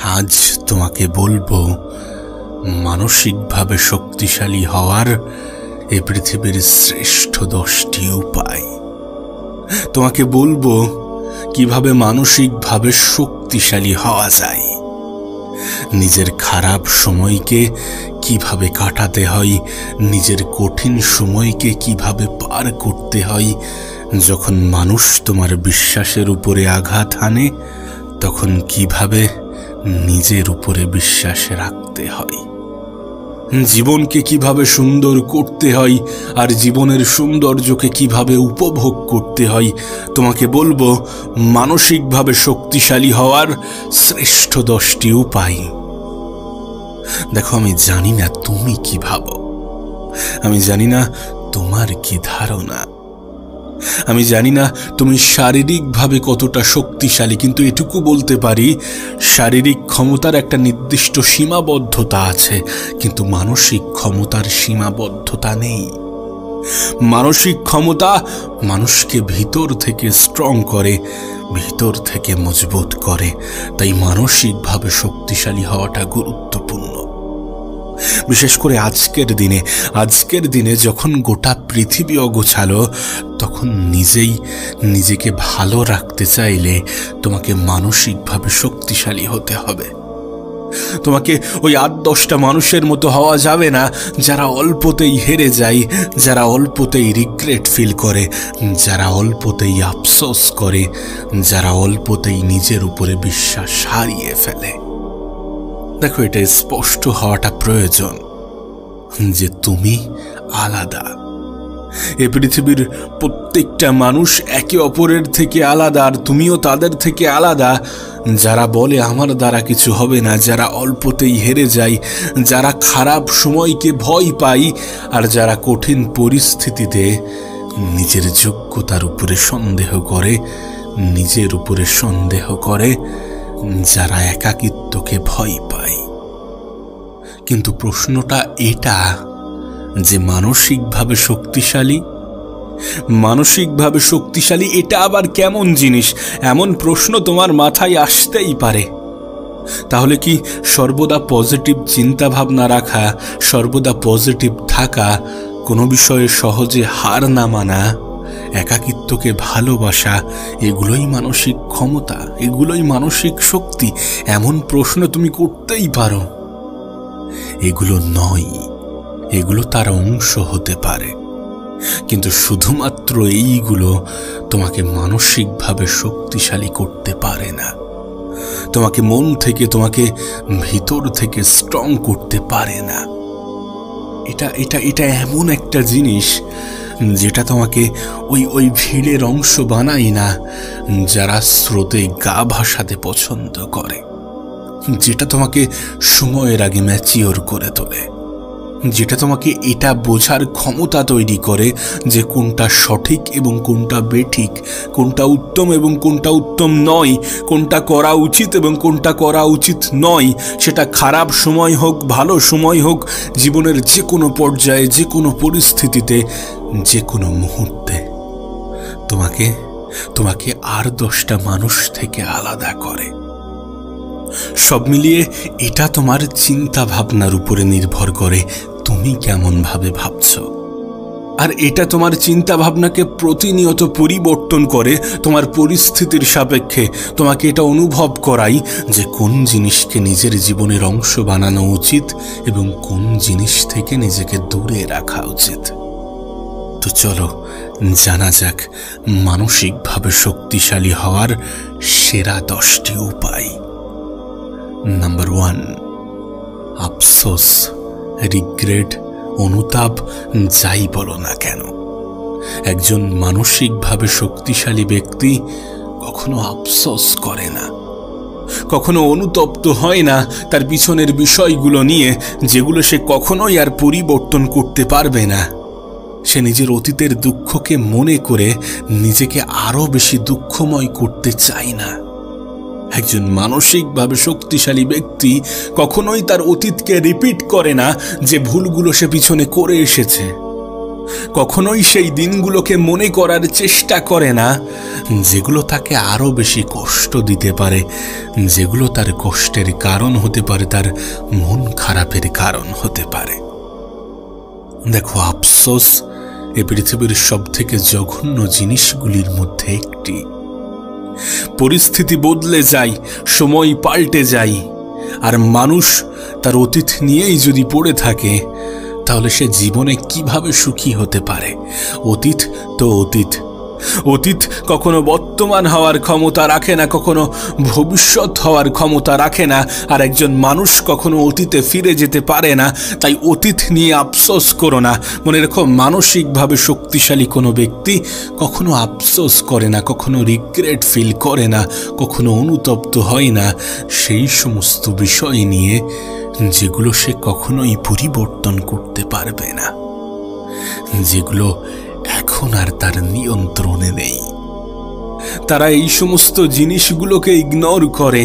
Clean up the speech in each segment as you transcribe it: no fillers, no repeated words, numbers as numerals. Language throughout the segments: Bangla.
আজ তোমাকে বলবো মানসিকভাবে শক্তিশালী হওয়ার এই পৃথিবীর শ্রেষ্ঠ 10টি উপায়। তোমাকে বলবো কিভাবে মানসিকভাবে শক্তিশালী হওয়া যায়, নিজের খারাপ সময়কে কিভাবে কাটাতে হয়, নিজের কঠিন সময়কে কিভাবে পার করতে হয়। যখন মানুষ তোমার বিশ্বাসের উপরে আঘাত হানে তখন কিভাবে নিজের উপরে বিশ্বাস রাখতে হয়, জীবনকে কিভাবে সুন্দর করতে হয় আর জীবনের সৌন্দর্যকে কিভাবে উপভোগ করতে হয়। তোমাকে বলবো মানসিকভাবে শক্তিশালী হওয়ার শ্রেষ্ঠ 10টি উপায়। দেখো, আমি জানি না তুমি কি ভাবো, আমি জানি না তোমার কি ধারণা, আমি জানি না তুমি শারীরিকভাবে কতটা শক্তিশালী, কিন্তু এটুকু বলতে পারি শারীরিক ক্ষমতার একটা নির্দিষ্ট সীমাবদ্ধতা আছে, কিন্তু মানসিক ক্ষমতার সীমাবদ্ধতা নেই। মানসিক ক্ষমতা মানুষকে ভিতর থেকে স্ট্রং করে, ভিতর থেকে মজবুত করে। তাই মানসিকভাবে শক্তিশালী হওয়াটা গুরুত্বপূর্ণ। বিশেষ করে আজকের দিনে যখন গোটা পৃথিবী অগোছালো, তখন নিজেকে ভালো রাখতে চাইলে তোমাকে মানসিকভাবে শক্তিশালী হতে হবে। তোমাকে ওই 8-10টা মানুষের মতো হওয়া যাবে না যারা অল্পতেই হেরে যায়, যারা অল্পতেই রিগ্রেট ফিল করে, যারা অল্পতেই আফসোস করে, যারা অল্পতেই নিজের উপরে বিশ্বাস হারিয়ে ফেলে। দেখো, এটা স্পষ্ট হওয়াটা প্রয়োজন যে তুমি আলাদা। এই পৃথিবীর প্রত্যেকটা মানুষ একে অপরের থেকে আলাদা, আর তুমিও তাদের থেকে আলাদা। যারা বলে আমার দ্বারা কিছু হবে না, যারা অল্পতেই হেরে যায়, যারা খারাপ সময়কে ভয় পায়, আর যারা কঠিন পরিস্থিতিতে নিজের যোগ্যতার উপরে সন্দেহ করে, নিজের উপরে সন্দেহ করে, যারা একাকিত্বকে ভয় পায়। কিন্তু প্রশ্নটা এটা যে মানসিকভাবে শক্তিশালী এটা আবার কেমন জিনিস? এমন প্রশ্ন তোমার মাথায় আসতেই পারে। তাহলে কি সর্বদা পজিটিভ চিন্তা ভাবনা রাখা, সর্বদা পজিটিভ থাকা, কোনো বিষয়ে সহজে হার না মানা, একাকিত্বকে ভালোবাসা, এগুলোই মানসিক ক্ষমতা, এগুলোই মানসিক শক্তি? এমন প্রশ্ন তুমি করতেই পারো। এগুলো নয়, এগুলো তার অংশ হতে পারে, কিন্তু শুধুমাত্র এইগুলো তোমাকে মানসিকভাবে শক্তিশালী করতে পারে না, তোমাকে মন থেকে, তোমাকে ভিতর থেকে স্ট্রং করতে পারে না। এটা এমন একটা জিনিস যেটা তোমাকে ওই ভিড়ের অংশ বানায় না, যারা স্রোতে গা ভাসাতে পছন্দ করে, যেটা তোমাকে সময়ের আগে ম্যাচিওর করে তোলে, যেটা তোমাকে এটা বোঝার ক্ষমতা তৈরি করে যে কোনটা সঠিক এবং কোনটা বেঠিক, কোনটা উত্তম এবং কোনটা উত্তম নয়, কোনটা করা উচিত এবং কোনটা করা উচিত নয়। সেটা খারাপ সময় হোক, ভালো সময় হোক, জীবনের যে কোনো পর্যায়ে, যে কোনো পরিস্থিতিতে, যে কোনো মুহূর্তে তোমাকে আর 10টা মানুষ থেকে আলাদা করে। সব মিলিয়ে এটা তোমার চিন্তা ভাবনার উপরে নির্ভর করে, তুমি কেমন ভাবে ভাবছো। আর এটা তোমার চিন্তা ভাবনাকে প্রতিনিয়ত পরিবর্তন করে তোমার পরিস্থিতির সাপেক্ষে। তোমাকে এটা অনুভব করাই যে কোন জিনিসকে নিজের জীবনের অংশ বানানো উচিত এবং কোন জিনিস থেকে নিজেকে দূরে রাখা উচিত। তো চলো জানা যাক মানসিকভাবে শক্তিশালী হওয়ার সেরা 10টি উপায়। নাম্বার 1, আফসোস, রিগ্রেট, অনুতাপ, যাই বলো না কেন, একজন মানসিকভাবে শক্তিশালী ব্যক্তি কখনো আফসোস করে না, কখনো অনুতপ্ত হয় না তার পিছনের বিষয়গুলো নিয়ে, যেগুলো সে কখনোই আর পরিবর্তন করতে পারবে না। সে নিজের অতীতের দুঃখকে মনে করে নিজেকে আরো বেশি দুঃখময় করতে চায় না। একজন মানসিকভাবে শক্তিশালী ব্যক্তি কখনোই তার অতীতকে রিপিট করে না যে ভুলগুলো সে পিছনে করে এসেছে। কখনোই সেই দিনগুলোকে মনে করার চেষ্টা করে না যেগুলো তাকে আরো বেশি কষ্ট দিতে পারে, যেগুলো তার কষ্টের কারণ হতে পারে, তার মন খারাপের কারণ হতে পারে। দেখো, আফসোস এ পৃথিবীর সব থেকে জঘন্য জিনিসগুলির মধ্যে একটি। পরিস্থিতি বদলে যায়, সময় পাল্টে যায়, আর মানুষ তার অতীত নিয়েই যদি পড়ে থাকে তাহলে সে জীবনে কিভাবে সুখী হতে পারে? অতীত তো অতীত। অতীত কখনো বর্তমান হওয়ার ক্ষমতা রাখে না, কখনো ভবিষ্যৎ হওয়ার ক্ষমতা রাখে না, আর একজন মানুষ কখনো অতীতে ফিরে যেতে পারে না। তাই অতীত নিয়ে আফসোস করো না। মনে রেখো, মানসিকভাবে শক্তিশালী কোনো ব্যক্তি কখনো আফসোস করে না, কখনো রিগ্রেট ফিল করে না, কখনো অনুতপ্ত হয় না সেই সমস্ত বিষয় নিয়ে যেগুলো সে কখনোই পরিবর্তন করতে পারবে না, যেগুলো এখন আর তার নিয়ন্ত্রণে নেই। তারা এই সমস্ত জিনিসগুলোকে ইগনোর করে।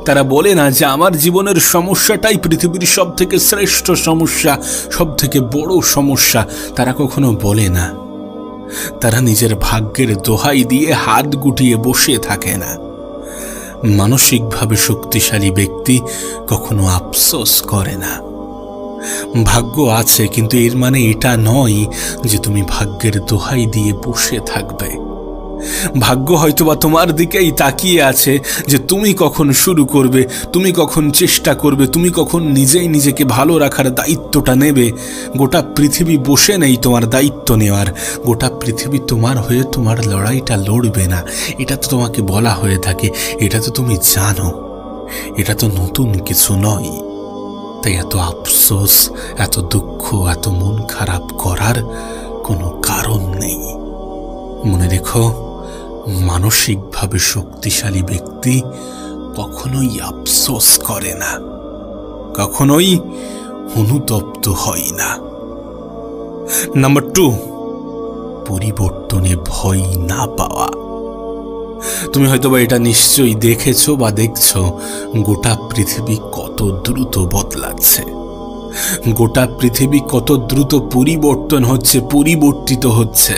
তারা বলে না যে আমার জীবনের সমস্যাটাই পৃথিবীর সব থেকে শ্রেষ্ঠ সমস্যা, সব থেকে বড় সমস্যা। তারা কখনো বলে না। তারা নিজের ভাগ্যের দোহাই দিয়ে হাত গুটিয়ে বসে থাকে না। মানসিকভাবে শক্তিশালী ব্যক্তি কখনো আফসোস করে না। ভাগ্য আছে, কিন্তু এর মানে এটা নয় যে তুমি ভাগ্যের দোহাই দিয়ে বসে থাকবে। ভাগ্য হয়তোবা তোমার দিকেই তাকিয়ে আছে যে তুমি কখন শুরু করবে, তুমি কখন চেষ্টা করবে, তুমি কখন নিজেই নিজেকে ভালো রাখার দায়িত্বটা নেবে। গোটা পৃথিবী বসে নেই তোমার দায়িত্ব নেওয়ার। গোটা পৃথিবী তোমার হয়ে তোমার লড়াইটা লড়বে না, এটা তো তোমাকে বলা হয়ে থাকে, এটা তো তুমি জানো, এটা তো নতুন কিছু নয়। তাই এত আফসোস, এত দুঃখ, এত মন খারাপ করার কোনো কারণ নেই। মনে রেখো, মানসিকভাবে শক্তিশালী ব্যক্তি কখনোই আফসোস করে না, কখনোই অনুতপ্ত হয় না। নাম্বার 2, পরিবর্তনে ভয় না পাওয়া। তুমি হয়তোবা এটা নিশ্চয়ই দেখেছো বা দেখছো, গোটা পৃথিবী কত দ্রুত বদলাচ্ছে, গোটা পৃথিবী কত দ্রুত পরিবর্তন হচ্ছে, পরিবর্তিত হচ্ছে।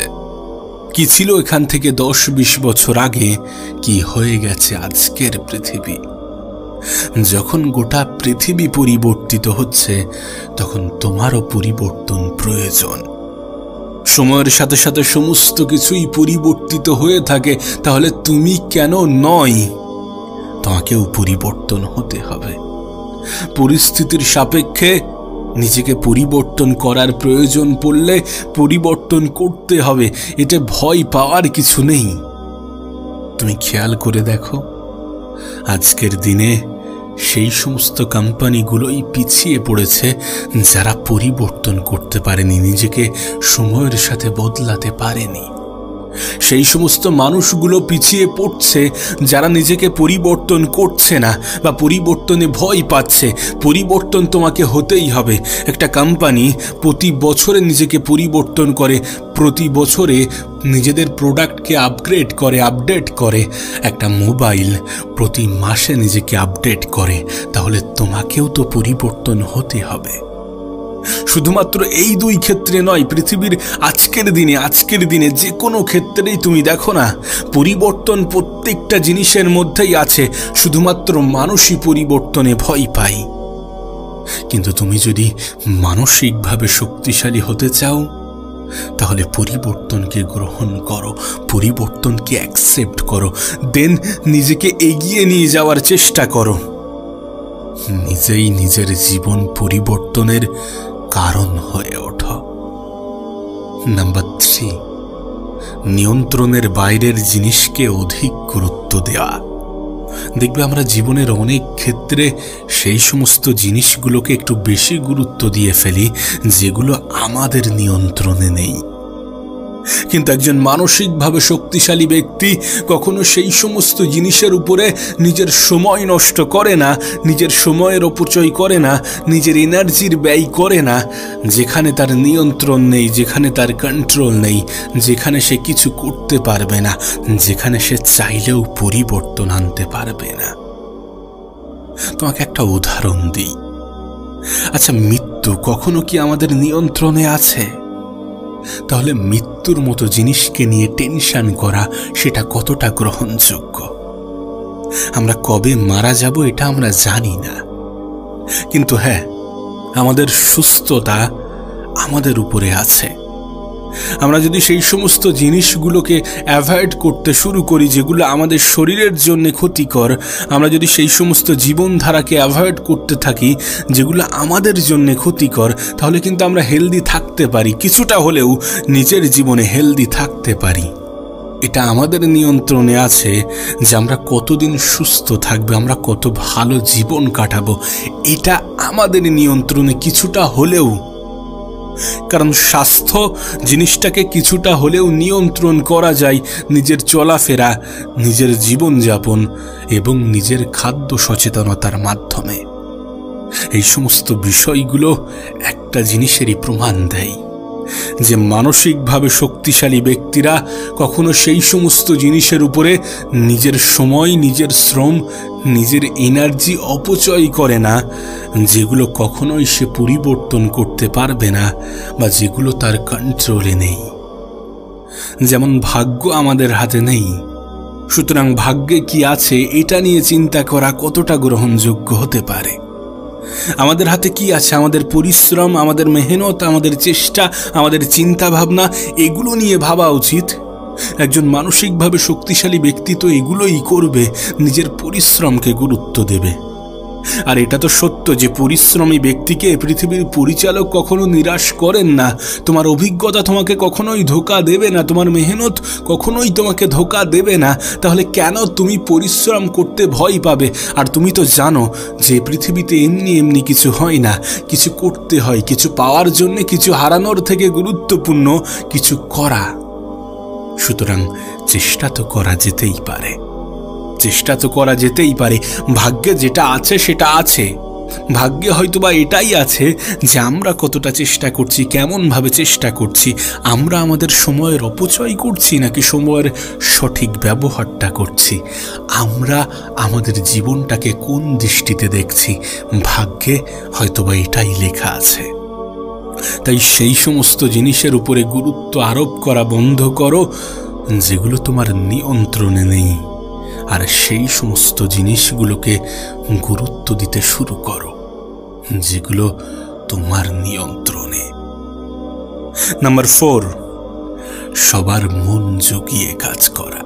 কি ছিল এখান থেকে 10-20 বছর আগে, কি হয়ে গেছে আজকের পৃথিবী। যখন গোটা পৃথিবী পরিবর্তিত হচ্ছে তখন তোমারও পরিবর্তন প্রয়োজন। সময়ের সাথে সাথে সমস্ত কিছুই পরিবর্তিত হয়ে থাকে, তাহলে তুমি কেন নয়? তোমাকেও পরিবর্তন হতে হবে। পরিস্থিতির সাপেক্ষে নিজেকে পরিবর্তন করার প্রয়োজন পড়লে পরিবর্তন করতে হবে, এতে ভয় পাওয়ার কিছু নেই। তুমি খেয়াল করে দেখো, আজকের দিনে সেই সমস্ত কোম্পানিগুলোই পিছিয়ে পড়েছে যারা পরিবর্তন করতে পারেনি, নিজেকে সময়ের সাথে বদলাতে পারেনি। সেই সমস্ত মানুষগুলো পিছিয়ে পড়ছে যারা নিজেকে পরিবর্তন করছে না বা পরিবর্তনে ভয় পাচ্ছে। পরিবর্তন তোমাকে হতেই হবে। একটা কোম্পানি প্রতি বছরে নিজেকে পরিবর্তন করে, প্রতি বছরে নিজেদের প্রোডাক্টকে আপগ্রেড করে, আপডেট করে। একটা মোবাইল প্রতি মাসে নিজেকে আপডেট করে। তাহলে তোমাকেও তো পরিবর্তন হতে হবে। শুধুমাত্র এই 2 ক্ষেত্রে নয়, পৃথিবীর আজকের দিনে যে কোনো ক্ষেত্রেই তুমি দেখো না, পরিবর্তন প্রত্যেকটা জিনিসের মধ্যেই আছে। শুধুমাত্র মানুষই পরিবর্তনে ভয় পায়। কিন্তু তুমি যদি মানসিকভাবে শক্তিশালী হতে চাও তাহলে পরিবর্তনকে গ্রহণ করো, পরিবর্তনকে অ্যাকসেপ্ট করো, দেন নিজেকে এগিয়ে নিয়ে যাওয়ার চেষ্টা করো। নিজেই নিজের জীবন পরিবর্তনের কারণ হয়ে ওঠো। নাম্বার 3, নিয়ন্ত্রণের বাইরের জিনিসকে অধিক গুরুত্ব দেওয়া। দেখবে আমরা জীবনের অনেক ক্ষেত্রে সেই সমস্ত জিনিসগুলোকে একটু বেশি গুরুত্ব দিয়ে ফেলি যেগুলো আমাদের নিয়ন্ত্রণে নেই। কিন্তু একজন মানসিকভাবে শক্তিশালী ব্যক্তি কখনো সেই সমস্ত জিনিসের উপরে নিজের সময় নষ্ট করে না, নিজের সময়ের অপচয় করে না, নিজের এনার্জির ব্যয় করে না যেখানে তার নিয়ন্ত্রণ নেই, যেখানে তার কন্ট্রোল নেই, যেখানে সে কিছু করতে পারবে না, যেখানে সে চাইলেও পরিবর্তন আনতে পারবে না। তোমাকে একটা উদাহরণ দিই। আচ্ছা, মৃত্যু কখনো কি আমাদের নিয়ন্ত্রণে আছে? তাহলে মৃত্যুর মতো জিনিসকে নিয়ে টেনশন করা সেটা কতটা গ্রহণযোগ্য? আমরা কবে মারা যাব এটা আমরা জানি না, কিন্তু হ্যাঁ, আমাদের সুস্থতা আমাদের উপরে আছে। আমরা যদি সেই সমস্ত জিনিসগুলোকে অ্যাভয়েড করতে শুরু করি যেগুলো আমাদের শরীরের জন্য ক্ষতিকর, আমরা যদি সেই সমস্ত জীবনধারাকে অ্যাভয়েড করতে থাকি যেগুলো আমাদের জন্য ক্ষতিকর, তাহলে কিন্তু আমরা হেলদি থাকতে পারি, কিছুটা হলেও নিজের জীবনে হেলদি থাকতে পারি। এটা আমাদের নিয়ন্ত্রণে আছে যে আমরা কতদিন সুস্থ থাকবো, আমরা কত ভালো জীবন কাটাবো, এটা আমাদের নিয়ন্ত্রণে কিছুটা হলেও। কারণ স্বাস্থ্য জিনিসটাকে কিছুটা হলেও নিয়ন্ত্রণ করা যায় নিজের চলাফেরা, নিজের জীবনযাপন এবং নিজের খাদ্য সচেতনতার মাধ্যমে। এই সমস্ত বিষয়গুলো একটা জিনিসেরই প্রমাণ দেয় যে মানসিকভাবে শক্তিশালী ব্যক্তিরা কখনো সেই সমস্ত জিনিসের উপরে নিজের সময়, নিজের শ্রম, নিজের এনার্জি অপচয় করে না যেগুলো কখনোই সে পরিবর্তন করতে পারবে না বা যেগুলো তার কন্ট্রোলে নেই। যেমন ভাগ্য আমাদের হাতে নেই, সুতরাং ভাগ্যে কি আছে এটা নিয়ে চিন্তা করা কতটা গ্রহণযোগ্য হতে পারে? আমাদের হাতে কি আছে? আমাদের পরিশ্রম, আমাদের মেহনত, আমাদের চেষ্টা, আমাদের চিন্তা ভাবনা, এগুলো নিয়ে ভাবা উচিত। একজন মানসিকভাবে শক্তিশালী ব্যক্তি তো এগুলোই করবে, নিজের পরিশ্রমকে গুরুত্ব দেবে। আর এটা তো সত্য যে পরিশ্রমী ব্যক্তিকে পৃথিবীর পরিচালক কখনো নিরাশ করেন না। তোমার অভিজ্ঞতা তোমাকে কখনোই ধোঁকা দেবে না, তোমার মেহনত কখনোই তোমাকে ধোঁকা দেবে না। তাহলে কেন তুমি পরিশ্রম করতে ভয় পাবে? আর তুমি তো জানো যে পৃথিবীতে এমনি এমনি কিছু হয় না, কিছু করতে হয়, কিছু পাওয়ার জন্য কিছু হারানোর থেকে গুরুত্বপূর্ণ কিছু করা। সুতরাং চেষ্টা তো করা যেতেই পারে, চেষ্টা তো করা যেতেই পারে। ভাগ্যে যেটা আছে সেটা আছে। ভাগ্যে হয়তোবা এটাই আছে যে আমরা কতটা চেষ্টা করছি, কেমনভাবে চেষ্টা করছি, আমরা আমাদের সময়ের অপচয় করছি নাকি সময়ের সঠিক ব্যবহারটা করছি, আমরা আমাদের জীবনটাকে কোন দৃষ্টিতে দেখছি, ভাগ্যে হয়তোবা এটাই লেখা আছে। তাই সেই সমস্ত জিনিসের উপরে গুরুত্ব আরোপ করা বন্ধ করো যেগুলো তোমার নিয়ন্ত্রণে নেই, আর সেই সমস্ত জিনিসগুলোকে গুরুত্ব দিতে শুরু করো যেগুলো তোমার নিয়ন্ত্রণে। নাম্বার 4, সবার মন জুগিয়ে কাজ করা।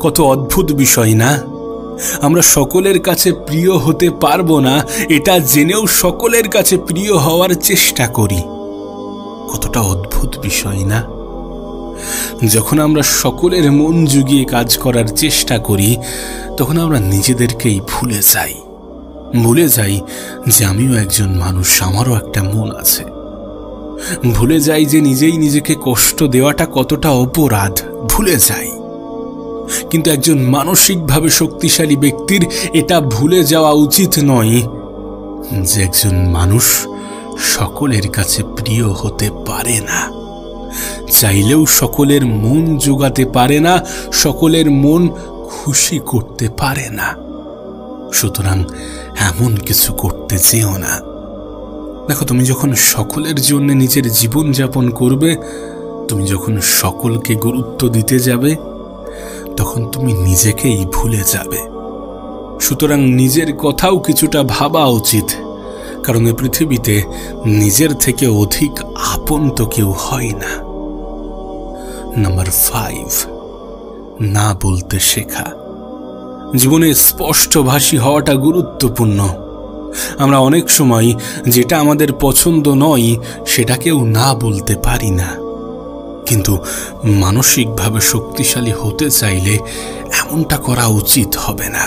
কত অদ্ভুত বিষয় না? আমরা সকলের কাছে প্রিয় হতে পারবো না এটা জেনেও সকলের কাছে প্রিয় হওয়ার চেষ্টা করি। কতটা অদ্ভুত বিষয় না? যখন আমরা সকলের মন জুগিয়ে কাজ করার চেষ্টা করি তখন আমরা নিজেদেরকেই ভুলে যাই যে আমিও একজন মানুষ, আমারও একটা মন আছে। ভুলে যাই যে নিজেই নিজেকে কষ্ট দেওয়াটা কতটা অপরাধ, ভুলে যাই। কিন্তু একজন মানসিকভাবে শক্তিশালী ব্যক্তির এটা ভুলে যাওয়া উচিত নয় যে একজন মানুষ সকলের কাছে প্রিয় হতে পারে না, চাইলেও সকলের মন জোগাতে পারে না, সকলের মন খুশি করতে পারে না। সুতরাং এমন কিছু করতে যেও না। দেখো, তুমি যখন সকলের জন্য নিজের জীবন যাপন করবে, তুমি যখন সকলকে গুরুত্ব দিতে যাবে, তখন তুমি নিজেকেই ভুলে যাবে। সুতরাং নিজের কথাও কিছুটা ভাবা উচিত, কারণ এই পৃথিবীতে নিজের থেকে অধিক আপন তো কেউ হয় না। নাম্বার 5, না বলতে শেখা। জীবনে স্পষ্টভাষী হওয়াটা গুরুত্বপূর্ণ। আমরা অনেক সময় যেটা আমাদের পছন্দ নয় সেটাকেও না বলতে পারি না, কিন্তু মানসিকভাবে শক্তিশালী হতে চাইলে এমনটা করা উচিত হবে না।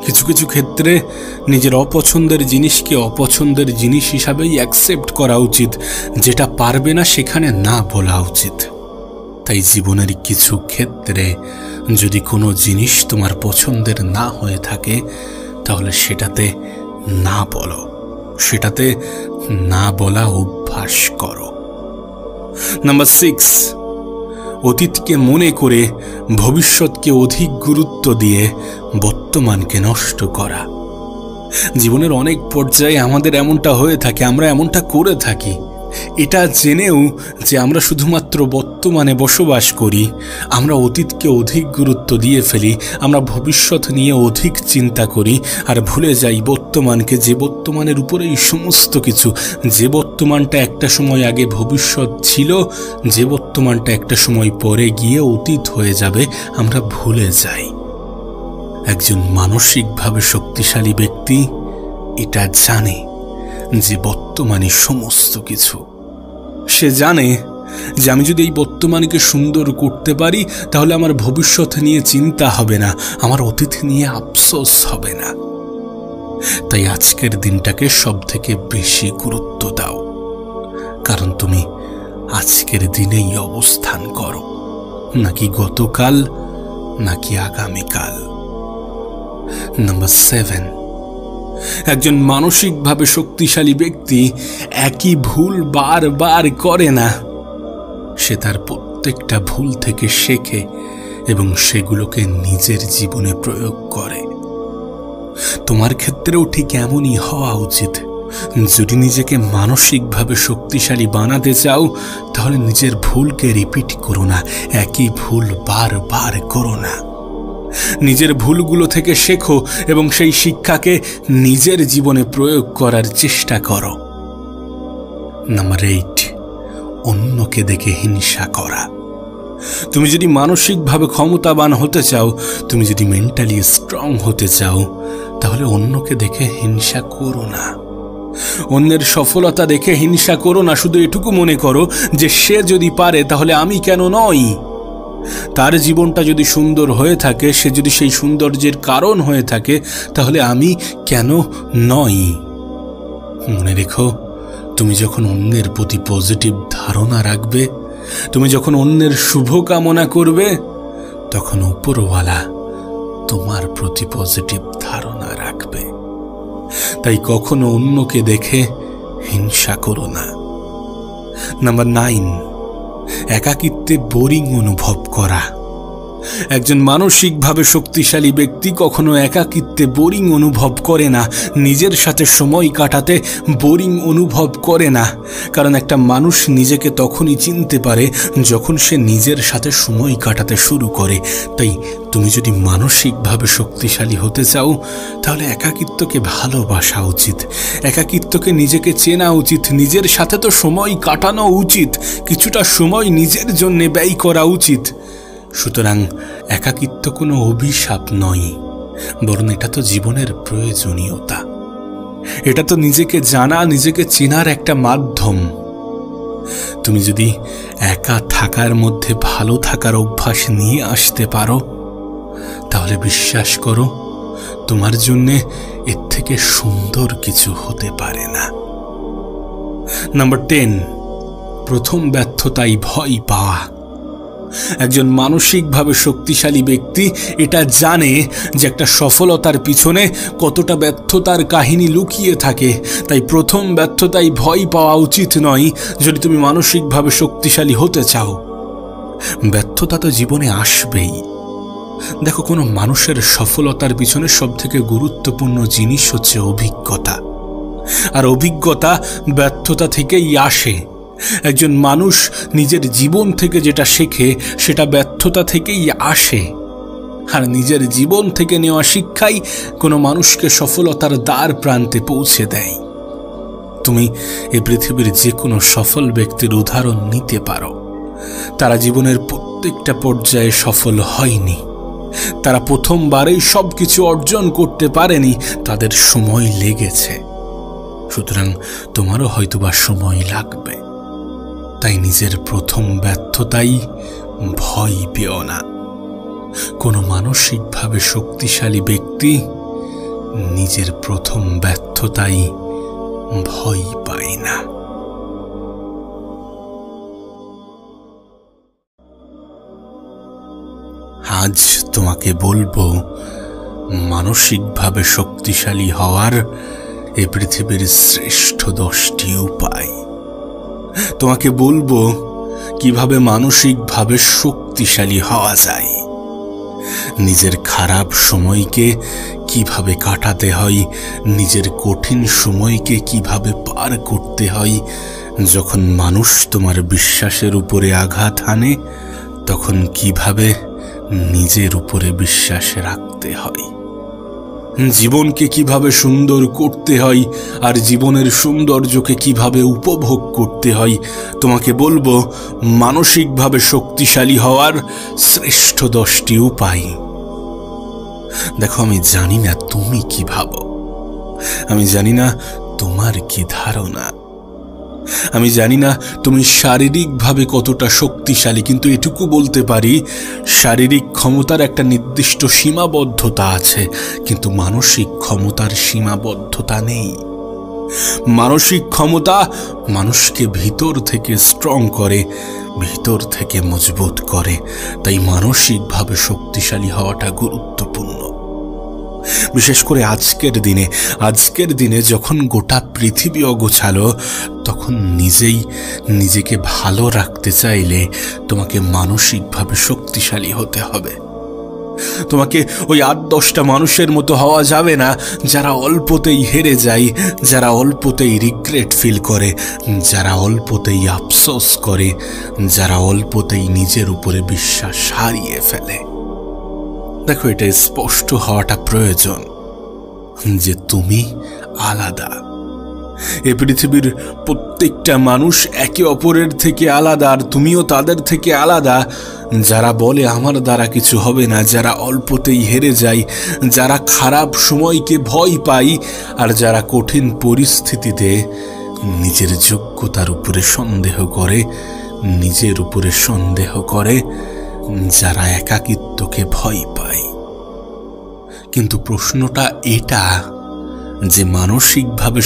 কিছু কিছু ক্ষেত্রে নিজের অপছন্দের জিনিসকে অপছন্দের জিনিস হিসাবেই অ্যাকসেপ্ট করা উচিত, যেটা পারবে না সেখানে না বলা উচিত। তাই জীবনের কিছু ক্ষেত্রে যদি কোনো জিনিস তোমার পছন্দের না হয়ে থাকে তাহলে সেটাতে না বলো, সেটাতে না বলা অভ্যাস করো। নাম্বার 6, অতীতকে মনে করে ভবিষ্যৎকে অধিক গুরুত্ব দিয়ে বর্তমানকে নষ্ট করা। জীবনের অনেক পর্যায়ে আমাদের এমনটা হয়ে থাকে, আমরা এমনটা করে থাকি। এটা জেনেও যে আমরা শুধুমাত্র বর্তমানে বসবাস করি, আমরা অতীতকে অধিক গুরুত্ব দিয়ে ফেলি, আমরা ভবিষ্যৎ নিয়ে অধিক চিন্তা করি আর ভুলে যাই বর্তমানকে, যে বর্তমানের উপরেই সমস্ত কিছু, যে বর্তমানটা একটা সময় আগে ভবিষ্যৎ ছিল, যে বর্তমানটা একটা সময় পরে গিয়ে অতীত হয়ে যাবে, আমরা ভুলে যাই। একজন মানসিকভাবে শক্তিশালী ব্যক্তি এটা জানে যে বর্তমানে সমস্ত কিছু। সে জানে যে আমি যদি এই বর্তমানকে সুন্দর করতে পারি তাহলে আমার ভবিষ্যৎ নিয়ে চিন্তা হবে না, আমার অতীত নিয়ে আফসোস হবে না। তাই আজকের দিনটাকে সব থেকে বেশি গুরুত্ব দাও, কারণ তুমি আজকের দিনেই অবস্থান করো, নাকি গতকাল, নাকি আগামীকাল। নাম্বার 7, একজন মানসিকভাবে শক্তিশালী ব্যক্তি একই ভুল বারবার করে না। সে তার প্রত্যেকটা ভুল থেকে শেখে এবং সেগুলোকে নিজের জীবনে প্রয়োগ করে। তোমার ক্ষেত্রেও ঠিক এমনই হওয়া উচিত। যদি নিজেকে মানসিকভাবে শক্তিশালী বানাতে চাও তাহলে নিজের ভুলকে রিপিট করো না, একই ভুল বারবার করো না। নিজের ভুলগুলো থেকে শেখো এবং সেই শিক্ষাকে নিজের জীবনে প্রয়োগ করার চেষ্টা করো। নাম্বার 8, অন্যকে দেখে হিংসা করা। তুমি যদি মানসিকভাবে ক্ষমতাবান হতে চাও, তুমি যদি মেন্টালি স্ট্রং হতে চাও, তাহলে অন্যকে দেখে হিংসা করো না। অন্যের সফলতা দেখে হিংসা করো না, শুধু এটুকু মনে করো যে সে যদি পারে তাহলে আমি কেন নই। তার জীবনটা যদি সুন্দর হয়ে থাকে, সে যদি সেই সৌন্দর্যের কারণ হয়ে থাকে, তাহলে আমি কেন নই। মনে রেখো, তুমি যখন অন্যের প্রতি পজিটিভ ধারণা রাখবে, তুমি যখন অন্যের শুভ কামনা করবে, তখন উপরওয়ালা তোমার প্রতি পজিটিভ ধারণা রাখবে। তাই কখনো অন্যকে দেখে হিংসা করো না। নাম্বার 9, একাকিত্বে বোরিং অনুভব করা। একজন মানসিকভাবে শক্তিশালী ব্যক্তি কখনো একাকিত্বে বোরিং অনুভব করে না, নিজের সাথে সময় কাটাতে বোরিং অনুভব করে না। কারণ একটা মানুষ নিজেকে তখনই চিনতে পারে যখন সে নিজের সাথে সময় কাটাতে শুরু করে। তাই তুমি যদি মানসিকভাবে শক্তিশালী হতে চাও তাহলে একাকিত্বকে ভালোবাসা উচিত, একাকিত্বকে নিজেকে চেনা উচিত, নিজের সাথে তো সময় কাটানো উচিত, কিছুটা সময় নিজের জন্য ব্যয় করা উচিত। সুতরাং একাকিত্ব কোনো অভিশাপ নয়, বরং এটা তো জীবনের প্রয়োজনীয়তা। এটা তো নিজেকে জানা, নিজেকে চেনার একটা মাধ্যম। তুমি যদি একা থাকার মধ্যে ভালো থাকার অভ্যাস নিয়ে আসতে পারো তাহলে বিশ্বাস করো তোমার জন্যে এর থেকে সুন্দর কিছু হতে পারে না। নাম্বার 10, প্রথম ব্যর্থতায় ভয় পাওয়া। একজন মানসিকভাবে শক্তিশালী ব্যক্তি এটা জানে যে একটা সফলতার পিছনে কতটা ব্যর্থতার কাহিনী লুকিয়ে থাকে। তাই প্রথম ব্যর্থতায় ভয় পাওয়া উচিত নয় যদি তুমি মানসিকভাবে শক্তিশালী হতে চাও। ব্যর্থতা তো জীবনে আসবেই। দেখো, কোনো মানুষের সফলতার পিছনে সবথেকে গুরুত্বপূর্ণ জিনিস হচ্ছে অভিজ্ঞতা, আর অভিজ্ঞতা ব্যর্থতা থেকেই আসে। একজন মানুষ নিজের জীবন থেকে যেটা শেখে সেটা ব্যর্থতা থেকেই আসে, আর নিজের জীবন থেকে নেওয়া শিক্ষাই কোনো মানুষকে সফলতার দ্বার প্রান্তে পৌঁছে দেয়। তুমি এই পৃথিবীর যে কোনো সফল ব্যক্তির উদাহরণ নিতে পারো। তারা জীবনের প্রত্যেকটা পর্যায়ে সফল হয়নি, তারা প্রথমবারেই সব কিছু অর্জন করতে পারেনি, তাদের সময় লেগেছে। সুতরাং তোমারও হয়তোবা সময় লাগবে। তাই নিজের প্রথম ব্যর্থতাই ভয় পেও না। কোনো মানসিকভাবে শক্তিশালী ব্যক্তি নিজের প্রথম ব্যর্থতাই ভয় পায় না। আজ তোমাকে বলবো মানসিকভাবে শক্তিশালী হওয়ার এই পৃথিবীর শ্রেষ্ঠ 10টি উপায়। তোমাকে বলবো কিভাবে মানসিকভাবে শক্তিশালী হওয়া যায়, নিজের খারাপ সময়কে কিভাবে কাটাতে হয়, নিজের কঠিন সময়কে কিভাবে পার করতে হয়, যখন মানুষ তোমার বিশ্বাসের উপরে আঘাত হানে, তখন কিভাবে নিজের উপরে বিশ্বাস রাখতে হয়, জীবনকে কিভাবে সুন্দর করতে হয়, আর জীবনের সৌন্দর্যকে কিভাবে উপভোগ করতে হয়, তোমাকে বলবো মানসিকভাবে শক্তিশালী হওয়ার শ্রেষ্ঠ 10টি উপায়। দেখো, আমি জানি না তুমি কি ভাবো, আমি জানি না তোমার কি ধারণা, আমি জানি না তুমি শারীরিকভাবে কতটা শক্তিশালী, কিন্তু এটুকু বলতে পারি শারীরিক ক্ষমতার একটা নির্দিষ্ট সীমাবদ্ধতা আছে, কিন্তু মানসিক ক্ষমতার সীমাবদ্ধতা নেই। মানসিক ক্ষমতা মানুষকে ভিতর থেকে স্ট্রং করে, ভিতর থেকে মজবুত করে। তাই মানসিকভাবে শক্তিশালী হওয়াটা গুরুত্বপূর্ণ। বিশেষ করে আজকের দিনে যখন গোটা পৃথিবী অগোছালো, তখন নিজেকে ভালো রাখতে চাইলে তোমাকে মানসিকভাবে শক্তিশালী হতে হবে। তোমাকে ওই 8-10টা মানুষের মতো হওয়া যাবে না যারা অল্পতেই হেরে যায়, যারা অল্পতেই রিগ্রেট ফিল করে, যারা অল্পতেই আফসোস করে, যারা অল্পতেই নিজের উপরে বিশ্বাস হারিয়ে ফেলে। দেখো, এটা স্পষ্ট হওয়াটা প্রয়োজন যে তুমি আলাদা। এই পৃথিবীর প্রত্যেকটা মানুষ একে অপরের থেকে আলাদা, আর তুমিও তাদের থেকে আলাদা। যারা বলে আমার দ্বারা কিছু হবে না, যারা অল্পতেই হেরে যায়, যারা খারাপ সময়কে ভয় পায়, আর যারা কঠিন পরিস্থিতিতে নিজের যোগ্যতার উপরে সন্দেহ করে, নিজের উপরে সন্দেহ করে, যারা একাকিত্বকে ভয় পায়। কিন্তু প্রশ্নটা এটা যে মানসিকভাবে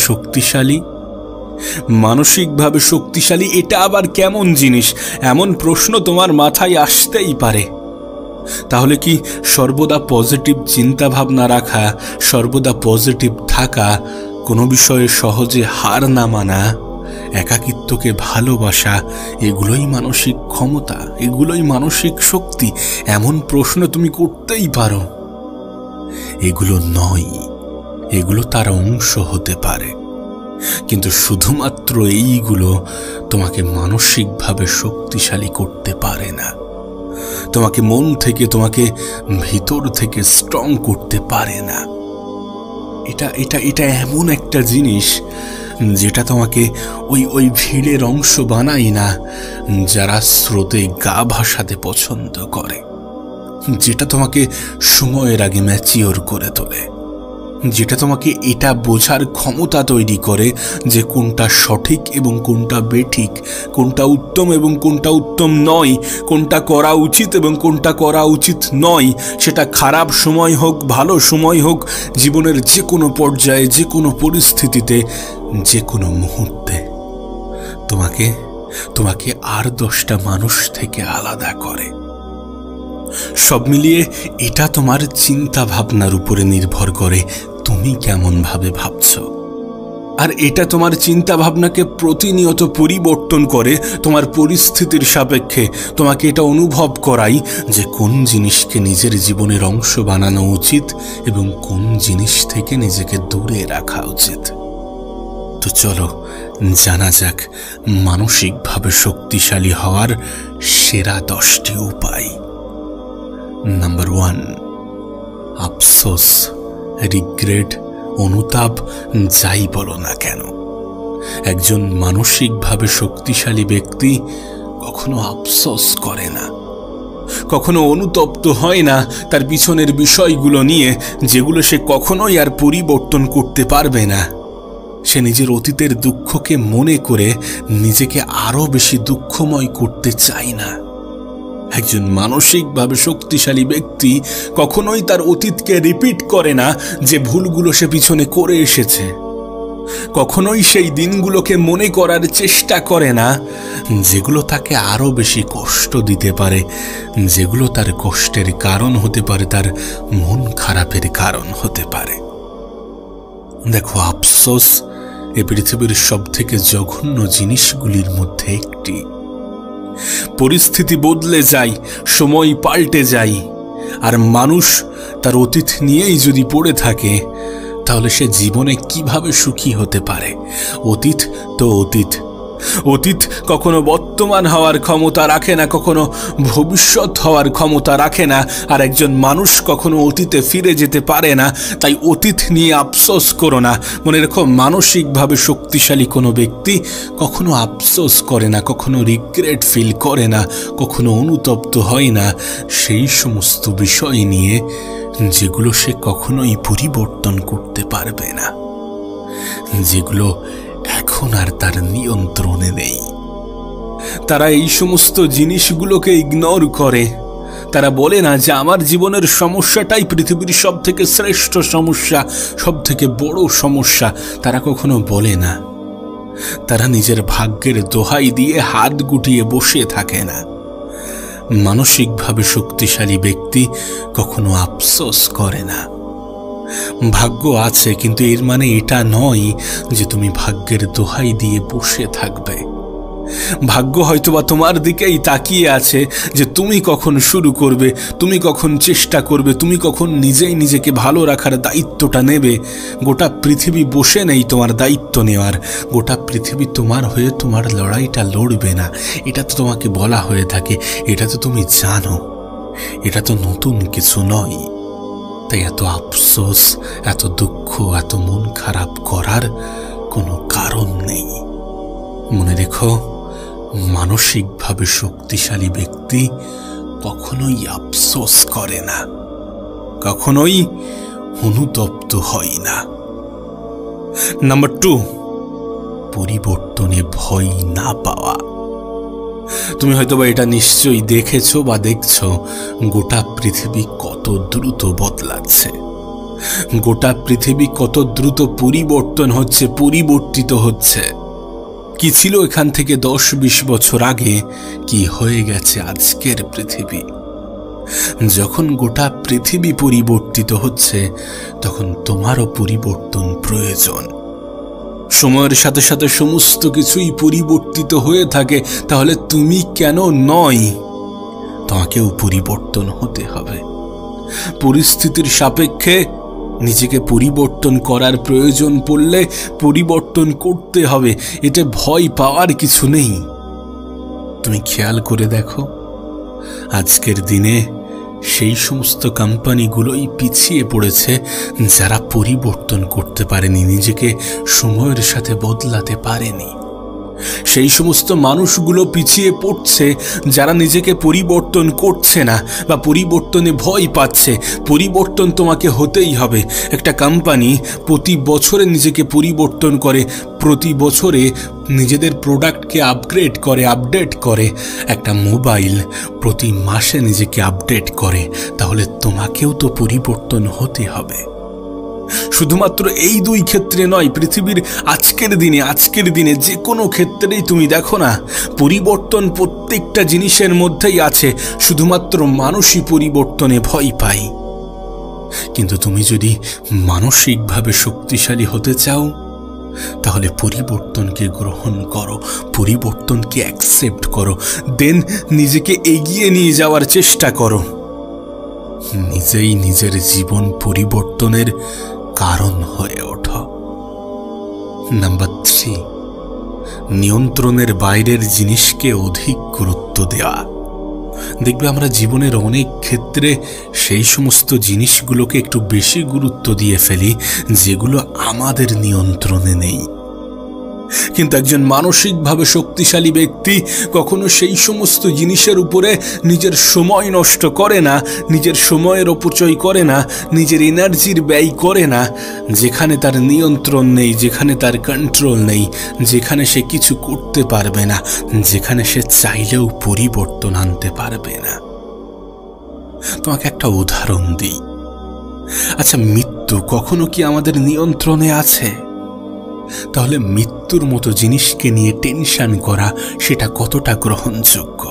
শক্তিশালী এটা আবার কেমন জিনিস? এমন প্রশ্ন তোমার মাথায় আসতেই পারে। তাহলে কি সর্বদা পজিটিভ চিন্তা ভাবনা রাখা, সর্বদা পজিটিভ থাকা, কোনো বিষয়ে সহজে হার না মানা, একাকিত্বকে ভালোবাসা, এগুলোই মানসিক ক্ষমতা, এগুলোই মানসিক শক্তি? এমন প্রশ্ন তুমি করতেই পারো। এগুলো নয়, এগুলো তার অংশ হতে পারে, কিন্তু শুধুমাত্র এইগুলো তোমাকে মানসিকভাবে শক্তিশালী করতে পারে না, তোমাকে মন থেকে, তোমাকে ভিতর থেকে স্ট্রং করতে পারে না। এটা এমন একটা জিনিস যেটা তোমাকে ওই ভিড়ের অংশ বানায় না, যারা স্রোতে গা ভাসাতে পছন্দ করে, যেটা তোমাকে সময়ের আগে ম্যাচিওর করে তোলে, যেটা তোমাকে এটা বোঝার ক্ষমতা তৈরি করে যে কোনটা সঠিক এবং কোনটা বেঠিক, কোনটা উত্তম এবং কোনটা উত্তম নয়, কোনটা করা উচিত এবং কোনটা করা উচিত নয়। সেটা খারাপ সময় হোক, ভালো সময় হোক, জীবনের যে কোনো পর্যায়ে, যে কোনো পরিস্থিতিতে, যে কোনো মুহূর্তে তোমাকে আর 10টা মানুষ থেকে আলাদা করে। সব মিলিয়ে এটা তোমার চিন্তা ভাবনার উপরে নির্ভর করে, তুমি কেমন ভাবে ভাবছো। আর এটা তোমার চিন্তা ভাবনাকে প্রতিনিয়ত পরিবর্তন করে তোমার পরিস্থিতির সাপেক্ষে। তোমাকে এটা অনুভব করাই যে কোন জিনিসকে নিজের জীবনের অংশ বানানো উচিত এবং কোন জিনিস থেকে নিজেকে দূরে রাখা উচিত। তো চলো জানা যাক মানসিকভাবে শক্তিশালী হওয়ার সেরা 10টি উপায়। নাম্বার 1, আফসোস, রিগ্রেট, অনুতাপ, যাই বলো না কেন, একজন মানসিকভাবে শক্তিশালী ব্যক্তি কখনো আফসোস করে না, কখনো অনুতপ্ত হয় না তার পিছনের বিষয়গুলো নিয়ে, যেগুলো সে কখনোই আর পরিবর্তন করতে পারবে না। সে নিজের অতীতের দুঃখকে মনে করে নিজেকে আরো বেশি দুঃখময় করতে চায় না। একজন মানসিকভাবে শক্তিশালী ব্যক্তি কখনোই তার অতীতকে রিপিট করে না যে ভুলগুলো সে পিছনে করে এসেছে, কখনোই সেই দিনগুলোকে মনে করার চেষ্টা করে না যেগুলো তাকে আরো বেশি কষ্ট দিতে পারে, যেগুলো তার কষ্টের কারণ হতে পারে, তার মন খারাপের কারণ হতে পারে। দেখো, আফসোস এ পৃথিবীর সবথেকে জঘন্য জিনিসগুলির মধ্যে একটি। পরিস্থিতি বদলে যায়, সময় পাল্টে যায়, আর মানুষ তার অতীত নিয়েই যদি পড়ে থাকে, তাহলে সে জীবনে কিভাবে সুখী হতে পারে? অতীত তো অতীত, অতীত কখনো বর্তমান হওয়ার ক্ষমতা রাখে না, কখনো ভবিষ্যৎ হওয়ার ক্ষমতা রাখে না, আর একজন মানুষ কখনো অতীতে ফিরে যেতে পারে না। তাই অতীত নিয়ে আফসোস করো না। মনে রেখো, মানসিকভাবে শক্তিশালী কোনো ব্যক্তি কখনো আফসোস করে না, কখনো রিগ্রেট ফিল করে না, কখনো অনুতপ্ত হয় না সেই সমস্ত বিষয় নিয়ে যেগুলো সে কখনোই পরিবর্তন করতে পারবে না, যেগুলো এখন আর তার নিয়ন্ত্রণে নেই। তারা এই সমস্ত জিনিসগুলোকে ইগনোর করে। তারা বলে না যে আমার জীবনের সমস্যাটাই পৃথিবীর সব থেকে শ্রেষ্ঠ সমস্যা, সব থেকে বড় সমস্যা। তারা কখনো বলে না। তারা নিজের ভাগ্যের দোহাই দিয়ে হাত গুটিয়ে বসে থাকে না। মানসিকভাবে শক্তিশালী ব্যক্তি কখনো আফসোস করে না। ভাগ্য আছে, কিন্তু এর মানে এটা নয় যে তুমি ভাগ্যের দোহাই দিয়ে বসে থাকবে। ভাগ্য হয়তোবা তোমার দিকেই তাকিয়ে আছে যে তুমি কখন শুরু করবে, তুমি কখন চেষ্টা করবে, তুমি কখন নিজেই নিজেকে ভালো রাখার দায়িত্বটা নেবে। গোটা পৃথিবী বসে নেই তোমার দায়িত্ব নেওয়ার। গোটা পৃথিবী তোমার হয়ে তোমার লড়াইটা লড়বে না, এটা তো তোমাকে বলা হয়ে থাকে, এটা তো তুমি জানো। এটা তো নতুন কিছু নয়। তাই এত আফসোস, এত দুঃখ, এত মন খারাপ করার কোনো কারণ নেই। মনে রেখো, মানসিকভাবে শক্তিশালী ব্যক্তি কখনোই আফসোস করে না, কখনোই অনুতপ্ত হয় না। নাম্বার 2, পরিবর্তনে ভয় না পাওয়া। তুমি হয়তোবা এটা নিশ্চয়ই দেখেছো বা দেখছো, গোটা পৃথিবী কত দ্রুত বদলাচ্ছে, গোটা পৃথিবী কত দ্রুত পরিবর্তন হচ্ছে, পরিবর্তিত হচ্ছে। কি ছিল এখান থেকে 10-20 বছর আগে, কি হয়ে গেছে আজকের পৃথিবী। যখন গোটা পৃথিবী পরিবর্তিত হচ্ছে, তখন তোমারও পরিবর্তন প্রয়োজন। সময়ের সাথে সাথে সমস্ত কিছুই পরিবর্তিত হয়ে থাকে, তাহলে তুমি কেন নয়? তোমাকেও পরিবর্তন হতে হবে। পরিস্থিতির সাপেক্ষে নিজেকে পরিবর্তন করার প্রয়োজন পড়লে পরিবর্তন করতে হবে। এতে ভয় পাওয়ার কিছু নেই। তুমি খেয়াল করে দেখো, আজকের দিনে সেই সমস্ত কোম্পানিগুলোই পিছিয়ে পড়েছে যারা পরিবর্তন করতে পারেনি, নিজেকে সময়ের সাথে বদলাতে পারেনি। সেই সমস্ত মানুষগুলো পিছিয়ে পড়ছে যারা নিজেকে পরিবর্তন করছে না বা পরিবর্তনে ভয় পাচ্ছে। পরিবর্তন তোমাকে হতেই হবে। একটা কোম্পানি প্রতি বছরে নিজেকে পরিবর্তন করে, প্রতি বছরে নিজেদের প্রোডাক্টকে আপগ্রেড করে, আপডেট করে। একটা মোবাইল প্রতি মাসে নিজেকে আপডেট করে। তাহলে তোমাকেও তো পরিবর্তন হতে হবে। শুধুমাত্র এই 2 ক্ষেত্রে নয়, পৃথিবীর আজকের দিনে যে কোনো ক্ষেত্রেই তুমি দেখো না, পরিবর্তন প্রত্যেকটা জিনিসের মধ্যেই আছে। শুধুমাত্র মানুষই পরিবর্তনে ভয় পায়। কিন্তু তুমি যদি মানসিকভাবে শক্তিশালী হতে চাও, তাহলে পরিবর্তনকে গ্রহণ করো, পরিবর্তনকে অ্যাকসেপ্ট করো, দেন নিজেকে এগিয়ে নিয়ে যাওয়ার চেষ্টা করো। নিজেই নিজের জীবন পরিবর্তনের কারণ হয়ে ওঠো। নাম্বার 3, নিয়ন্ত্রণের বাইরের জিনিসকে অধিক গুরুত্ব দেওয়া। দেখবে আমরা জীবনের অনেক ক্ষেত্রে সেই সমস্ত জিনিসগুলোকে একটু বেশি গুরুত্ব দিয়ে ফেলি যেগুলো আমাদের নিয়ন্ত্রণে নেই। কিন্তু একজন মানসিকভাবে শক্তিশালী ব্যক্তি কখনো সেই সমস্ত জিনিসের উপরে নিজের সময় নষ্ট করে না, নিজের সময়ের অপচয় করে না, নিজের এনার্জির ব্যয় করে না যেখানে তার নিয়ন্ত্রণ নেই, যেখানে তার কন্ট্রোল নেই, যেখানে সে কিছু করতে পারবে না, যেখানে সে চাইলেও পরিবর্তন আনতে পারবে না। তোমাকে একটা উদাহরণ দিই। আচ্ছা, মৃত্যু কখনো কি আমাদের নিয়ন্ত্রণে আছে? তাহলে মৃত্যুর মতো জিনিসকে নিয়ে টেনশন করা সেটা কতটা গ্রহণযোগ্য?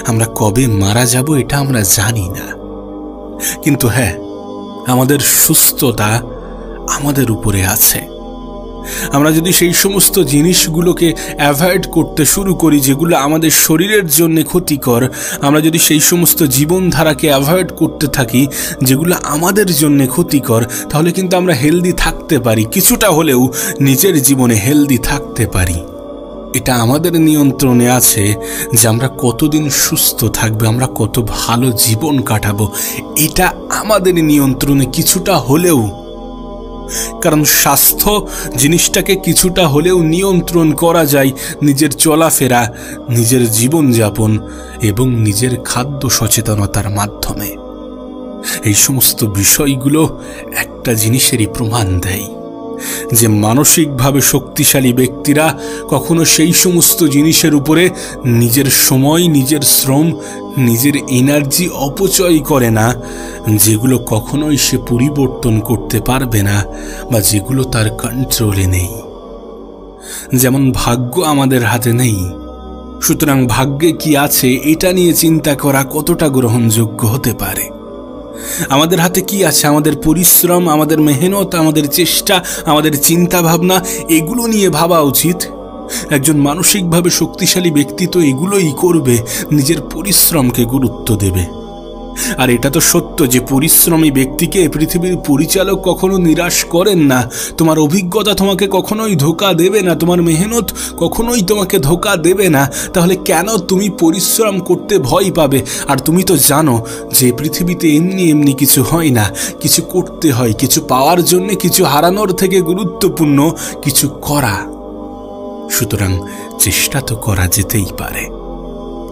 আমরা কবে মারা যাব এটা আমরা জানি না, কিন্তু হ্যাঁ, আমাদের সুস্থতা আমাদের উপরে আছে। আমরা যদি সেই সমস্ত জিনিসগুলোকে অ্যাভয়েড করতে শুরু করি যেগুলো আমাদের শরীরের জন্য ক্ষতিকর, আমরা যদি সেই সমস্ত জীবনধারাকে অ্যাভয়েড করতে থাকি যেগুলো আমাদের জন্য ক্ষতিকর, তাহলে কিন্তু আমরা হেলদি থাকতে পারি, কিছুটা হলেও নিজের জীবনে হেলদি থাকতে পারি। এটা আমাদের নিয়ন্ত্রণে আছে যে আমরা কতদিন সুস্থ থাকবো, আমরা কত ভালো জীবন কাটাবো, এটা আমাদের নিয়ন্ত্রণে কিছুটা হলেও। কারণ স্বাস্থ্য জিনিসটাকে কিছুটা হলেও নিয়ন্ত্রণ করা যায় নিজের চলাফেরা, নিজের জীবনযাপন এবং নিজের খাদ্য সচেতনতার মাধ্যমে। এই সমস্ত বিষয়গুলো একটা জিনিসেরই প্রমাণ দেয় যে মানসিকভাবে শক্তিশালী ব্যক্তিরা কখনো সেই সমস্ত জিনিসের উপরে নিজের সময়, নিজের শ্রম, নিজের এনার্জি অপচয় করে না যেগুলো কখনোই সে পরিবর্তন করতে পারবে না বা যেগুলো তার কন্ট্রোলে নেই। যেমন ভাগ্য আমাদের হাতে নেই, সুতরাং ভাগ্যে কি আছে এটা নিয়ে চিন্তা করা কতটা গ্রহণযোগ্য হতে পারে। আমাদের হাতে কি আছে? আমাদের পরিশ্রম, আমাদের মেহনত, আমাদের চেষ্টা, আমাদের চিন্তা ভাবনা, এগুলো নিয়ে ভাবা উচিত। একজন মানসিকভাবে শক্তিশালী ব্যক্তি তো এগুলোই করবে, নিজের পরিশ্রমকে গুরুত্ব দেবে। আর এটা তো সত্য যে পরিশ্রমী ব্যক্তিকে পৃথিবীর পরিচালক কখনো নিরাশ করেন না। তোমার অভিজ্ঞতা তোমাকে কখনোই ধোঁকা দেবে না, তোমার মেহনত কখনোই তোমাকে ধোঁকা দেবে না। তাহলে কেন তুমি পরিশ্রম করতে ভয় পাবে? আর তুমি তো জানো যে পৃথিবীতে এমনি এমনি কিছু হয় না, কিছু করতে হয়। কিছু পাওয়ার জন্য কিছু হারানোর থেকে গুরুত্বপূর্ণ কিছু করা। সুতরাং চেষ্টা তো করা যেতেই পারে,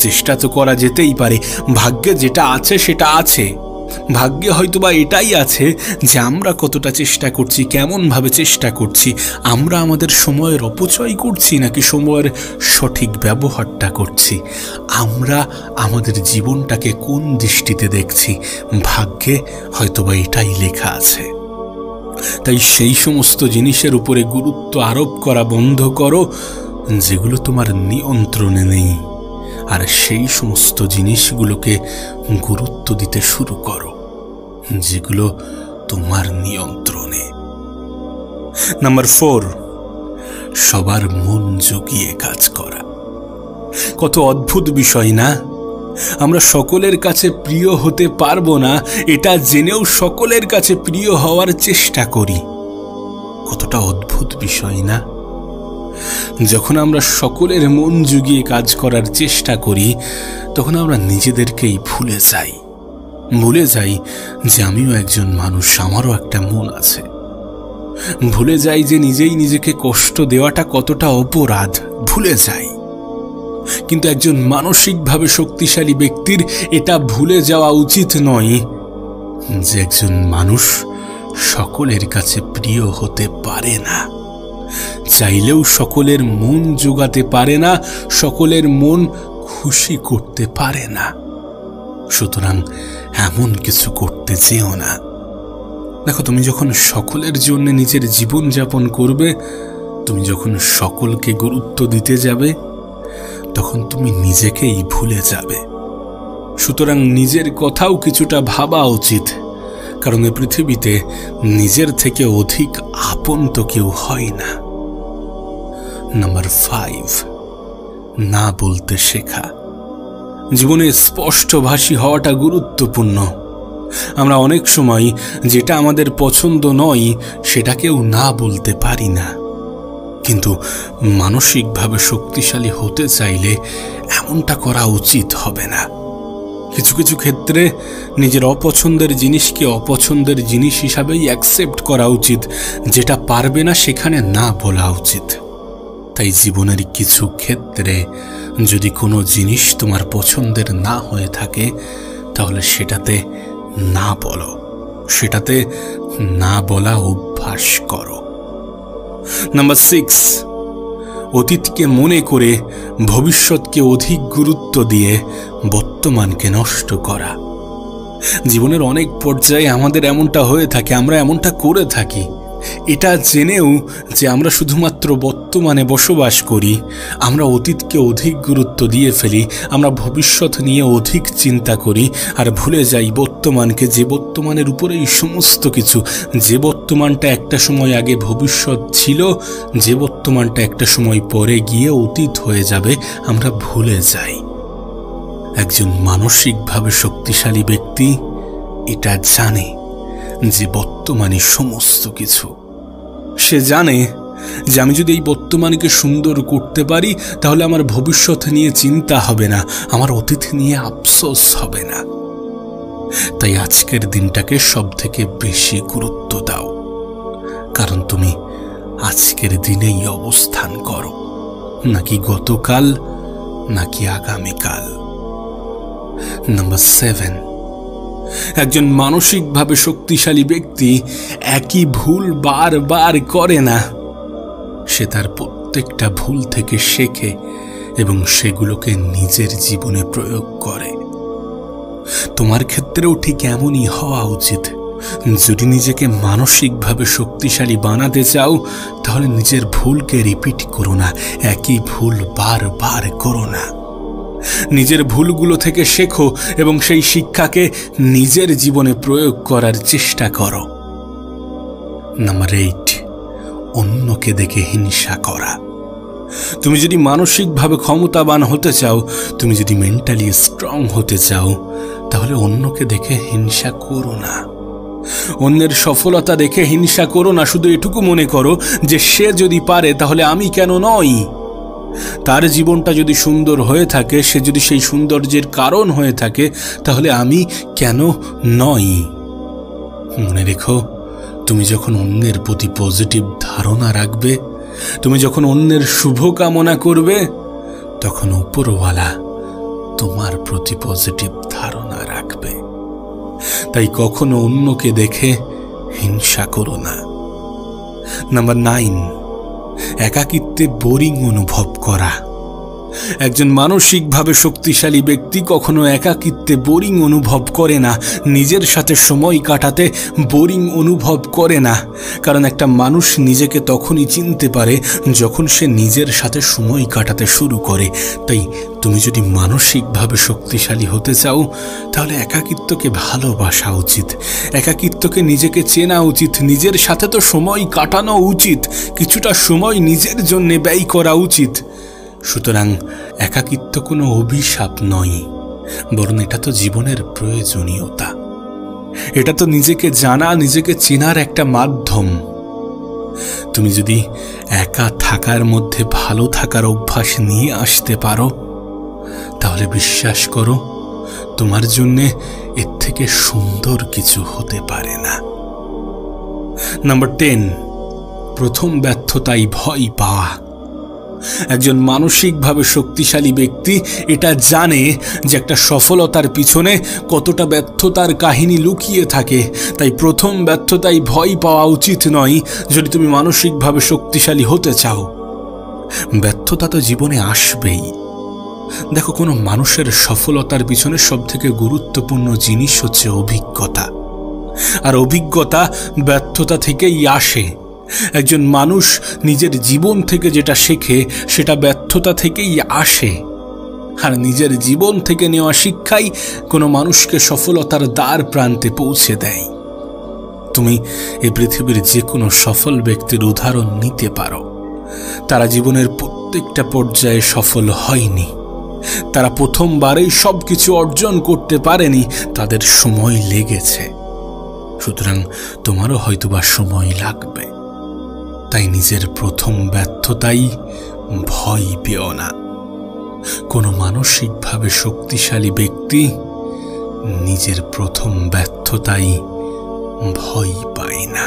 চেষ্টা তো করা যেতেই পারে। ভাগ্যে যেটা আছে সেটা আছে। ভাগ্যে হয়তোবা এটাই আছে যে আমরা কতটা চেষ্টা করছি, কেমনভাবে চেষ্টা করছি, আমরা আমাদের সময়ের অপচয় করছি নাকি সময়ের সঠিক ব্যবহারটা করছি, আমরা আমাদের জীবনটাকে কোন দৃষ্টিতে দেখছি, ভাগ্যে হয়তোবা এটাই লেখা আছে। তাই সেই সমস্ত জিনিসের উপরে গুরুত্ব আরোপ করা বন্ধ করো যেগুলো তোমার নিয়ন্ত্রণে নেই, আর সেই সমস্ত জিনিসগুলোকে গুরুত্ব দিতে শুরু করো যেগুলো তোমার নিয়ন্ত্রণে। নাম্বার 4, সবার মন জুগিয়ে কাজ করা। কত অদ্ভুত বিষয় না? আমরা সকলের কাছে প্রিয় হতে পারবো না এটা জেনেও সকলের কাছে প্রিয় হওয়ার চেষ্টা করি। কতটা অদ্ভুত বিষয় না? যখন আমরা সকলের মন জুগিয়ে কাজ করার চেষ্টা করি তখন আমরা নিজেদেরকেই ভুলে যাই যে আমিও একজন মানুষ, আমারও একটা মন আছে। ভুলে যাই যে নিজেই নিজেকে কষ্ট দেওয়াটা কতটা অপরাধ, ভুলে যাই। কিন্তু একজন মানসিকভাবে শক্তিশালী ব্যক্তির এটা ভুলে যাওয়া উচিত নয় যে একজন মানুষ সকলের কাছে প্রিয় হতে পারে না, চাইলেও সকলের মন জোগাতে পারে না, সকলের মন খুশি করতে পারে না। সুতরাং এমন কিছু করতে যেও না। দেখো, তুমি যখন সকলের জন্য নিজের জীবন যাপন করবে, তুমি যখন সকলকে গুরুত্ব দিতে যাবে, তখন তুমি নিজেকেই ভুলে যাবে। সুতরাং নিজের কথাও কিছুটা ভাবা উচিত, কারণ এই পৃথিবীতে নিজের থেকে অধিক আপন তো কেউ হয় না। নাম্বার 5, না বলতে শেখা। জীবনে স্পষ্টভাষী হওয়াটা গুরুত্বপূর্ণ। আমরা অনেক সময় যেটা আমাদের পছন্দ নয় সেটাকেও না বলতে পারি না, কিন্তু মানসিকভাবে শক্তিশালী হতে চাইলে এমনটা করা উচিত হবে না। কিছু কিছু ক্ষেত্রে নিজের অপছন্দের জিনিসকে অপছন্দের জিনিস হিসাবেই অ্যাকসেপ্ট করা উচিত, যেটা পারবে না সেখানে না বলা উচিত। তাই জীবনের কিছু ক্ষেত্রে যদি কোনো জিনিস তোমার পছন্দের না হয়ে থাকে তাহলে সেটাতে না বলো, সেটাতে না বলা অভ্যাস করো। নাম্বার 6, অতীতকে মনে করে ভবিষ্যৎকে অধিক গুরুত্ব দিয়ে বর্তমানকে নষ্ট করা। জীবনের অনেক পর্যায়ে আমাদের এমনটা হয়ে থাকে, আমরা এমনটা করে থাকি। এটা জেনেও যে আমরা শুধুমাত্র বর্তমানে বসবাস করি, আমরা অতীতকে অধিক গুরুত্ব দিয়ে ফেলি, আমরা ভবিষ্যৎ নিয়ে অধিক চিন্তা করি আর ভুলে যাই বর্তমানকে, যে বর্তমানের উপরেই সমস্ত কিছু। যে বর্তমানটা একটা সময় আগে ভবিষ্যৎ ছিল, যে বর্তমানটা একটা সময় পরে গিয়ে অতীত হয়ে যাবে, আমরা ভুলে যাই। একজন মানসিকভাবে শক্তিশালী ব্যক্তি এটা জানে যে বর্তমানে সমস্ত কিছু। সে জানে যে আমি যদি এই বর্তমানকে সুন্দর করতে পারি তাহলে আমার ভবিষ্যৎ নিয়ে চিন্তা হবে না, আমার অতীত নিয়ে আফসোস হবে না। তাই আজকের দিনটাকে সব থেকে বেশি গুরুত্ব দাও, কারণ তুমি আজকের দিনেই অবস্থান করো, নাকি গতকাল নাকি আগামীকাল। নাম্বার 7, একজন মানসিকভাবে শক্তিশালী ব্যক্তি একই ভুল বারবার করে না। সে তার প্রত্যেকটা ভুল থেকে শেখে এবং সেগুলোকে নিজের জীবনে প্রয়োগ করে। তোমার ক্ষেত্রেও ঠিক এমনই হওয়া উচিত। যদি নিজেকে মানসিকভাবে শক্তিশালী বানাতে চাও তাহলে নিজের ভুলকে রিপিট করো না, একই ভুল বারবার করো না। নিজের ভুলগুলো থেকে শেখো এবং সেই শিক্ষাকে নিজের জীবনে প্রয়োগ করার চেষ্টা করো। নাম্বার 8, অন্যকে দেখে হিংসা করা। তুমি যদি মানসিকভাবে ক্ষমতাবান হতে চাও, তুমি যদি মেন্টালি স্ট্রং হতে চাও, তাহলে অন্যকে দেখে হিংসা করো না। অন্যের সফলতা দেখে হিংসা করো না। শুধু এটুকু মনে করো যে সে যদি পারে তাহলে আমি কেন নই। তার জীবনটা যদি সুন্দর হয়ে থাকে, সে যদি সেই সৌন্দর্যের কারণ হয়ে থাকে, তাহলে আমি কেন নই। মনে রেখো, তুমি যখন অন্যের প্রতি পজিটিভ ধারণা রাখবে, তুমি যখন অন্যের শুভ কামনা করবে, তখন উপরওয়ালা তোমার প্রতি পজিটিভ ধারণা রাখবে। তাই কখনো অন্যকে দেখে হিংসা করো না। নাম্বার 9, একাকিত্বে বোরিং অনুভব করা। একজন মানসিকভাবে শক্তিশালী ব্যক্তি কখনো একাকিত্বে বোরিং অনুভব করে না, নিজের সাথে সময় কাটাতে বোরিং অনুভব করে না। কারণ একটা মানুষ নিজেকে তখনই চিনতে পারে যখন সে নিজের সাথে সময় কাটাতে শুরু করে। তাই তুমি যদি মানসিকভাবে শক্তিশালী হতে চাও তাহলে একাকিত্বকে ভালোবাসা উচিত, একাকিত্বকে নিজেকে চেনা উচিত, নিজের সাথে তো সময় কাটানো উচিত, কিছুটা সময় নিজের জন্য ব্যয় করা উচিত। সুতরাং একাকিত্ব কোনো অভিশাপ নয়, বরং এটা তো জীবনের প্রয়োজনীয়তা। এটা তো নিজেকে জানা, নিজেকে চেনার একটা মাধ্যম। তুমি যদি একা থাকার মধ্যে ভালো থাকার অভ্যাস নিয়ে আসতে পারো তাহলে বিশ্বাস করো, তোমার জন্যে এর থেকে সুন্দর কিছু হতে পারে না। নাম্বার 10, প্রথম ব্যর্থতায় ভয় পাওয়া। একজন মানসিকভাবে শক্তিশালী ব্যক্তি এটা জানে যে একটা সফলতার পিছনে কতটা ব্যর্থতার কাহিনী লুকিয়ে থাকে। তাই প্রথম ব্যর্থতায় ভয় পাওয়া উচিত নয় যদি তুমি মানসিকভাবে শক্তিশালী হতে চাও। ব্যর্থতা তো জীবনে আসবেই। দেখো, কোনো মানুষের সফলতার পিছনে সবথেকে গুরুত্বপূর্ণ জিনিস হচ্ছে অভিজ্ঞতা, আর অভিজ্ঞতা ব্যর্থতা থেকেই আসে। একজন মানুষ নিজের জীবন থেকে যেটা শেখে সেটা ব্যর্থতা থেকেই আসে, আর নিজের জীবন থেকে নেওয়া শিক্ষাই কোনো মানুষকে সফলতার দ্বার প্রান্তে পৌঁছে দেয়। তুমি এই পৃথিবীর যে কোনো সফল ব্যক্তির উদাহরণ নিতে পারো। তারা জীবনের প্রত্যেকটা পর্যায়ে সফল হয়নি, তারা প্রথমবারেই সব কিছু অর্জন করতে পারেনি, তাদের সময় লেগেছে। সুতরাং তোমারও হয়তোবা সময় লাগবে। তাই নিজের প্রথম ব্যর্থতাই ভয় পেও না। কোনো মানসিকভাবে শক্তিশালী ব্যক্তি নিজের প্রথম ব্যর্থতাই ভয় পায় না।